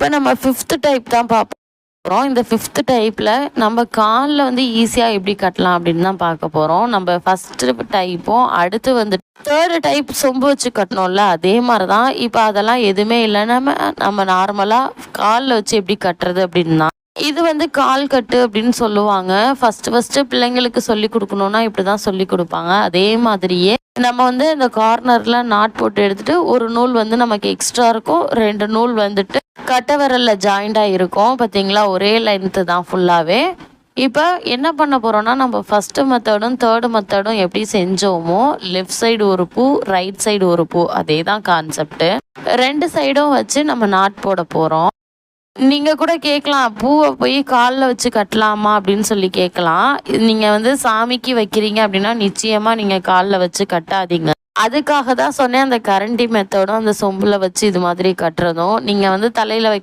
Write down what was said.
இப்போ நம்ம 5th type தான் பார்ப்போம். இந்த 5th டைப்பில் நம்ம காலில் வந்து ஈஸியாக எப்படி கட்டலாம் அப்படின்னு தான் பார்க்க போகிறோம். நம்ம ஃபஸ்ட்டு டைப்பும் அடுத்து வந்து 3rd டைப் சொம்பு வச்சு கட்டணும்ல, அதே மாதிரி தான். இப்போ அதெல்லாம் எதுவுமே இல்லை, நம்ம நார்மலாக காலில் வச்சு எப்படி கட்டுறது அப்படின்னா, இது வந்து கால் கட்டு அப்படின்னு சொல்லுவாங்க. ஃபஸ்ட்டு பிள்ளைங்களுக்கு சொல்லி கொடுக்கணுன்னா இப்படி தான் சொல்லி கொடுப்பாங்க. அதே மாதிரியே நம்ம வந்து இந்த கார்னரில் நாட் போட்டு எடுத்துகிட்டு ஒரு நூல் வந்து நமக்கு எக்ஸ்ட்ரா இருக்கும், 2 நூல் வந்துட்டு கட்டை விரலில் ஜாயிண்டாக இருக்கும். பார்த்தீங்களா, ஒரே லென்த்து தான் ஃபுல்லாகவே. இப்போ என்ன பண்ண போகிறோன்னா, நம்ம ஃபஸ்ட்டு மெத்தடும் 3rd மெத்தடும் எப்படி செஞ்சோமோ, லெஃப்ட் சைடு ஒரு பூ, ரைட் சைடு ஒரு பூ, அதே தான் கான்செப்ட்டு. 2 சைடும் வச்சு நம்ம நாட் போட போகிறோம். நீங்கள் கூட கேட்கலாம், பூவை போய் காலில் வச்சு கட்டலாமா அப்படின்னு சொல்லி கேட்கலாம். நீங்கள் வந்து சாமிக்கு வைக்கிறீங்க அப்படின்னா நிச்சயமாக நீங்கள் காலில் வச்சு கட்டாதீங்க. அதுக்காக தான் சொன்னேன், அந்த கரண்டி மெத்தடும் அந்த சொம்பில் வச்சு இது மாதிரி கட்டுறதும். நீங்கள் வந்து தலையில்